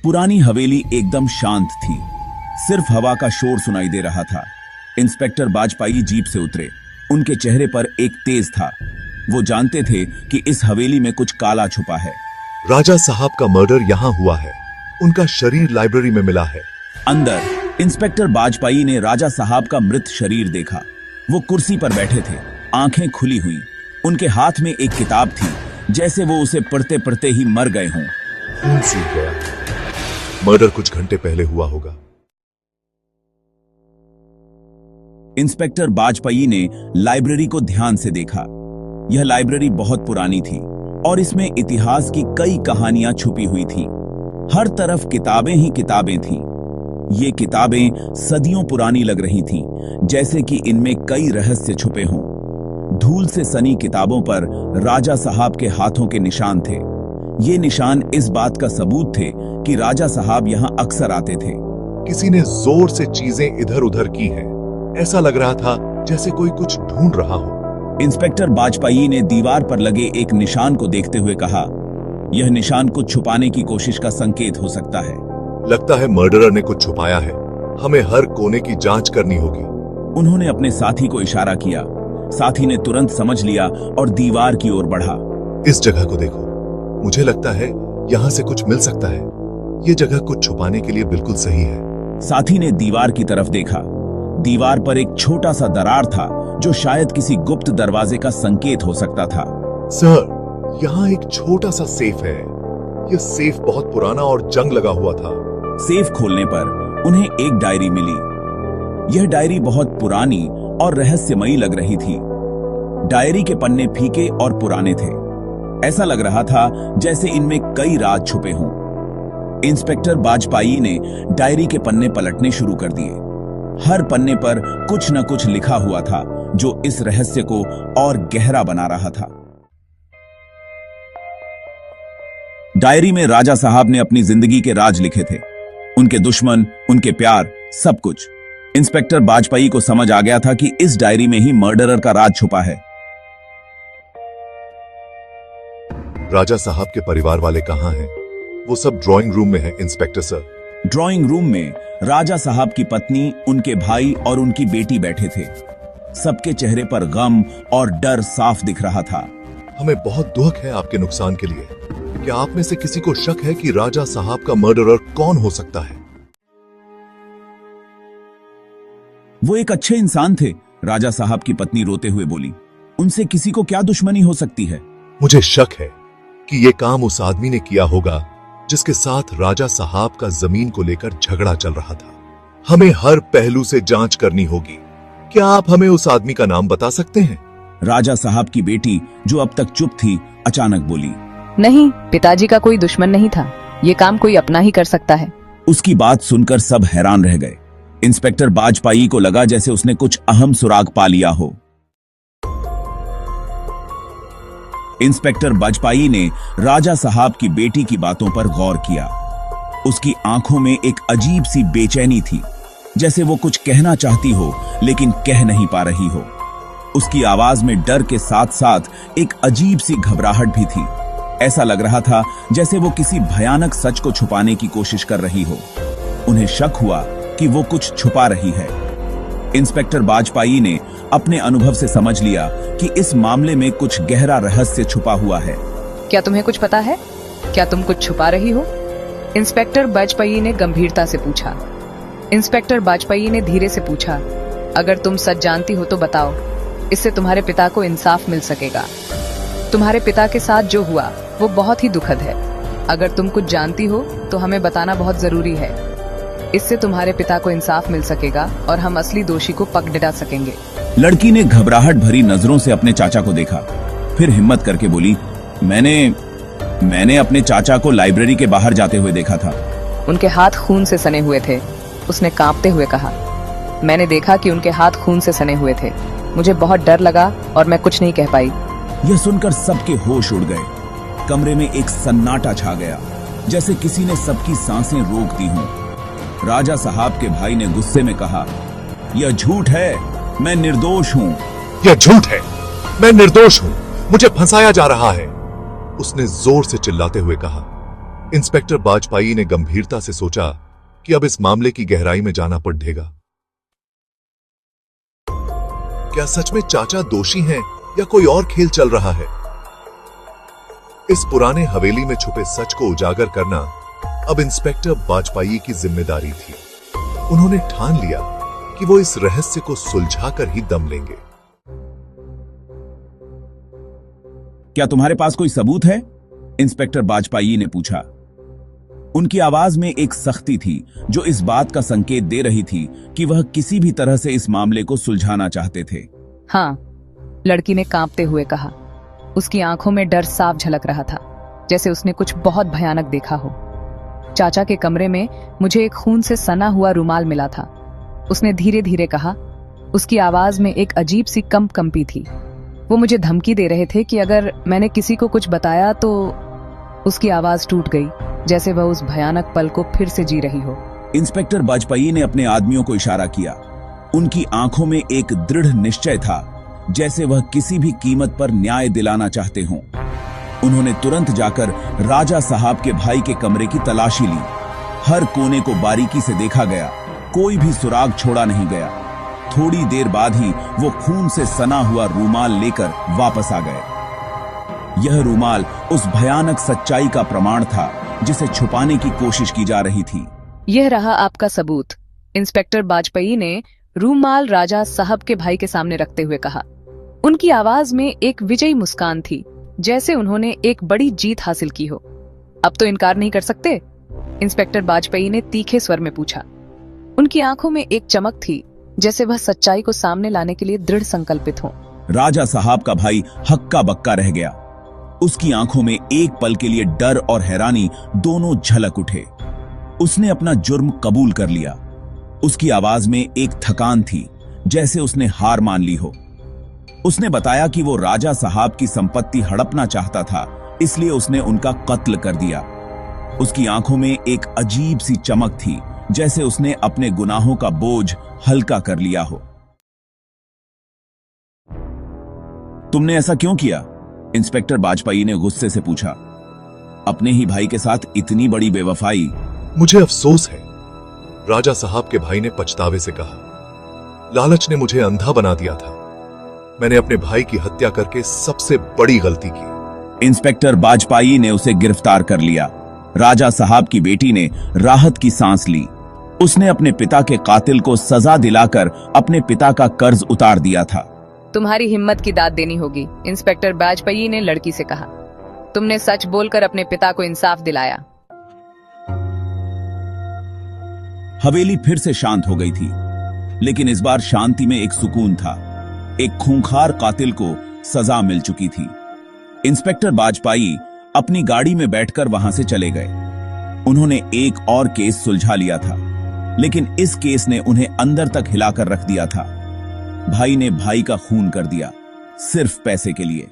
पुरानी हवेली एकदम शांत थी। सिर्फ हवा का शोर सुनाई दे रहा था। इंस्पेक्टर बाजपाई जीप से उतरे। उनके चेहरे पर एक तेज था। वो जानते थे कि इस हवेली में कुछ काला छुपा है। राजा साहब का मर्डर यहाँ हुआ है। उनका शरीर लाइब्रेरी में मिला है। अंदर इंस्पेक्टर बाजपाई ने राजा साहब का मृत शरीर देखा। वो कुर्सी पर बैठे थे, आंखें खुली हुई। उनके हाथ में एक किताब थी, जैसे वो उसे पढ़ते पढ़ते ही मर गए हों। खून सूख गया। मर्डर कुछ घंटे पहले हुआ होगा। इंस्पेक्टर बाजपाई ने लाइब्रेरी को ध्यान से देखा। यह लाइब्रेरी बहुत पुरानी थी और इसमें इतिहास की कई कहानियां छुपी हुई थीं। हर तरफ किताबें ही किताबें थीं। ये किताबें सदियों पुरानी लग रही थीं, जैसे कि इनमें कई रहस्य छुपे हों। धूल से सनी किताबों पर राजा साहब के हाथों के निशान थे। ये निशान इस बात का सबूत थे कि राजा साहब यहां अक्सर आते थे। किसी ने जोर से चीजें इधर उधर की हैं। ऐसा लग रहा था जैसे कोई कुछ ढूंढ रहा हो। इंस्पेक्टर बाजपाई ने दीवार पर लगे एक निशान को देखते हुए कहा, यह निशान कुछ छुपाने की कोशिश का संकेत हो सकता है। लगता है मर्डरर ने कुछ छुपाया है। हमें हर कोने की जांच करनी होगी। उन्होंने अपने साथी को इशारा किया। साथी ने तुरंत समझ लिया और दीवार की ओर बढ़ा। इस जगह को देखो, मुझे लगता है यहाँ से कुछ मिल सकता है। ये जगह कुछ छुपाने के लिए बिल्कुल सही है। साथी ने दीवार की तरफ देखा। दीवार पर एक छोटा सा दरार था, जो शायद किसी गुप्त दरवाजे का संकेत हो सकता था। सर, यहाँ एक छोटा सा सेफ है। यह सेफ बहुत पुराना और जंग लगा हुआ था। सेफ खोलने पर उन्हें एक डायरी मिली। यह डायरी बहुत पुरानी और रहस्यमयी लग रही थी। डायरी के पन्ने फीके और पुराने थे। ऐसा लग रहा था जैसे इनमें कई राज छुपे हों। इंस्पेक्टर बाजपाई ने डायरी के पन्ने पलटने शुरू कर दिए। हर पन्ने पर कुछ न कुछ लिखा हुआ था, जो इस रहस्य को और गहरा बना रहा था। डायरी में राजा साहब ने अपनी जिंदगी के राज लिखे थे। उनके दुश्मन, उनके प्यार, सब कुछ। इंस्पेक्टर बाजपाई को समझ आ गया था कि इस डायरी में ही मर्डरर का राज छुपा है। राजा साहब के परिवार वाले कहाँ हैं? वो सब ड्राइंग रूम में हैं, इंस्पेक्टर सर। ड्राइंग रूम में राजा साहब की पत्नी, उनके भाई और उनकी बेटी बैठे थे। सबके चेहरे पर गम और डर साफ दिख रहा था। हमें बहुत दुख है आपके नुकसान के लिए। क्या आप में से किसी को शक है कि राजा साहब का मर्डरर कौन हो सकता है? वो एक अच्छे इंसान थे, राजा साहब की पत्नी रोते हुए बोली। उनसे किसी को क्या दुश्मनी हो सकती है? मुझे शक है कि ये काम उस आदमी ने किया होगा जिसके साथ राजा साहब का जमीन को लेकर झगड़ा चल रहा था। हमें हर पहलू से जांच करनी होगी। क्या आप हमें उस आदमी का नाम बता सकते हैं? राजा साहब की बेटी, जो अब तक चुप थी, अचानक बोली। नहीं, पिताजी का कोई दुश्मन नहीं था। ये काम कोई अपना ही कर सकता है। उसकी बात सुनकर सब हैरान रह गए। इंस्पेक्टर बाजपाई को लगा जैसे उसने कुछ अहम सुराग पा लिया हो। इंस्पेक्टर बाजपाई ने राजा साहब की बेटी की बातों पर गौर किया। उसकी आंखों में एक अजीब सी बेचैनी थी, जैसे वो कुछ कहना चाहती हो लेकिन कह नहीं पा रही हो। उसकी आवाज में डर के साथ साथ एक अजीब सी घबराहट भी थी। ऐसा लग रहा था जैसे वो किसी भयानक सच को छुपाने की कोशिश कर रही हो। उन्हें शक हुआ कि वो कुछ छुपा रही है। इंस्पेक्टर बाजपाई ने अपने अनुभव से समझ लिया कि इस मामले में कुछ गहरा रहस्य छुपा हुआ है। क्या तुम्हें कुछ पता है? क्या तुम कुछ छुपा रही हो? इंस्पेक्टर बाजपाई ने गंभीरता से पूछा। इंस्पेक्टर बाजपाई ने धीरे से पूछा, अगर तुम सच जानती हो तो बताओ। इससे तुम्हारे पिता को इंसाफ मिल सकेगा। तुम्हारे पिता के साथ जो हुआ वो बहुत ही दुखद है। अगर तुम कुछ जानती हो तो हमें बताना बहुत जरूरी है। इससे तुम्हारे पिता को इंसाफ मिल सकेगा और हम असली दोषी को पकड़ सकेंगे। लड़की ने घबराहट भरी नजरों से अपने चाचा को देखा, फिर हिम्मत करके बोली, मैंने अपने चाचा को लाइब्रेरी के बाहर जाते हुए देखा था। उनके हाथ खून से सने हुए थे, उसने कांपते हुए कहा। मैंने देखा कि उनके हाथ खून से सने हुए थे। मुझे बहुत डर लगा और मैं कुछ नहीं कह पाई। यह सुनकर सबके होश उड़ गए। कमरे में एक सन्नाटा छा गया, जैसे किसी ने सबकी सांसें रोक दी हों। राजा साहब के भाई ने गुस्से में कहा, यह झूठ है, मैं निर्दोष हूं। यह झूठ है, मैं निर्दोष हूं, मुझे फंसाया जा रहा है। उसने जोर से चिल्लाते हुए कहा। इंस्पेक्टर बाजपाई ने गंभीरता से सोचा कि अब इस मामले की गहराई में जाना पड़ेगा। क्या सच में चाचा दोषी हैं या कोई और खेल चल रहा है? इस पुराने हवेली में छुपे सच को उजागर करना अब इंस्पेक्टर बाजपाई की जिम्मेदारी थी। उन्होंने ठान लिया कि वो इस रहस्य को सुलझाकर ही दम लेंगे। क्या तुम्हारे पास कोई सबूत है? इंस्पेक्टर बाजपाई ने पूछा। उनकी आवाज में एक सख्ती थी जो इस बात का संकेत दे रही थी कि वह किसी भी तरह से इस मामले को सुलझाना चाहते थे। हाँ, लड़की ने कांपते हुए कहा। उसकी आंखों में डर साफ झलक रहा था, जैसे उसने कुछ बहुत भयानक देखा हो। चाचा के कमरे में मुझे एक खून से सना हुआ रुमाल मिला था, उसने धीरे धीरे कहा। उसकी आवाज में एक अजीब सी कंपी थी। वो मुझे धमकी दे रहे थे कि अगर मैंने किसी को कुछ बताया तो। उसकी आवाज टूट गई, जैसे वह उस भयानक पल को फिर से जी रही हो। इंस्पेक्टर बाजपाई ने अपने आदमियों को इशारा किया। उनकी आंखों में एक दृढ़ निश्चय था, जैसे वह किसी भी कीमत पर न्याय दिलाना चाहते हों। उन्होंने तुरंत जाकर राजा साहब के भाई के कमरे की तलाशी ली। हर कोने को बारीकी से देखा गया, कोई भी सुराग छोड़ा नहीं गया। थोड़ी देर बाद ही वो खून से सना हुआ रूमाल लेकर वापस आ गए। यह रूमाल उस भयानक सच्चाई का प्रमाण था जिसे छुपाने की कोशिश की जा रही थी। यह रहा आपका सबूत, इंस्पेक्टर बाजपाई ने रूमाल राजा साहब के भाई के सामने रखते हुए कहा। उनकी आवाज में एक विजयी मुस्कान थी, जैसे उन्होंने एक बड़ी जीत हासिल की हो। अब तो इनकार नहीं कर सकते? इंस्पेक्टर बाजपाई ने तीखे स्वर में पूछा। उनकी आंखों में एक चमक थी, जैसे वह सच्चाई को सामने लाने के लिए दृढ़ संकल्पित हो। राजा साहब का भाई हक्का बक्का रह गया। उसकी आंखों में एक पल के लिए डर और हैरानी दोनों झलक उठे। उसने अपना जुर्म कबूल कर लिया। उसकी आवाज में एक थकान थी, जैसे उसने हार मान ली हो। उसने बताया कि वो राजा साहब की संपत्ति हड़पना चाहता था, इसलिए उसने उनका कत्ल कर दिया। उसकी आंखों में एक अजीब सी चमक थी, जैसे उसने अपने गुनाहों का बोझ हल्का कर लिया हो। तुमने ऐसा क्यों किया? इंस्पेक्टर बाजपाई ने गुस्से से पूछा। अपने ही भाई के साथ इतनी बड़ी बेवफाई। मुझे अफसोस है, राजा साहब के भाई ने पछतावे से कहा। लालच ने मुझे अंधा बना दिया था। मैंने अपने भाई की हत्या करके सबसे बड़ी गलती की। इंस्पेक्टर बाजपाई ने उसे गिरफ्तार कर लिया। राजा साहब की बेटी ने राहत की सांस ली। उसने अपने पिता के कातिल को सजा दिलाकर अपने पिता का कर्ज उतार दिया था। तुम्हारी हिम्मत की दाद देनी होगी, इंस्पेक्टर बाजपाई ने लड़की से कहा। तुमने सच बोलकर अपने पिता को इंसाफ दिलाया। हवेली फिर से शांत हो गई थी, लेकिन इस बार शांति में एक सुकून था। एक खूंखार कातिल को सजा मिल चुकी थी। इंस्पेक्टर बाजपाई अपनी गाड़ी में बैठकर वहां से चले गए। उन्होंने एक और केस सुलझा लिया था, लेकिन इस केस ने उन्हें अंदर तक हिलाकर रख दिया था। भाई ने भाई का खून कर दिया, सिर्फ पैसे के लिए।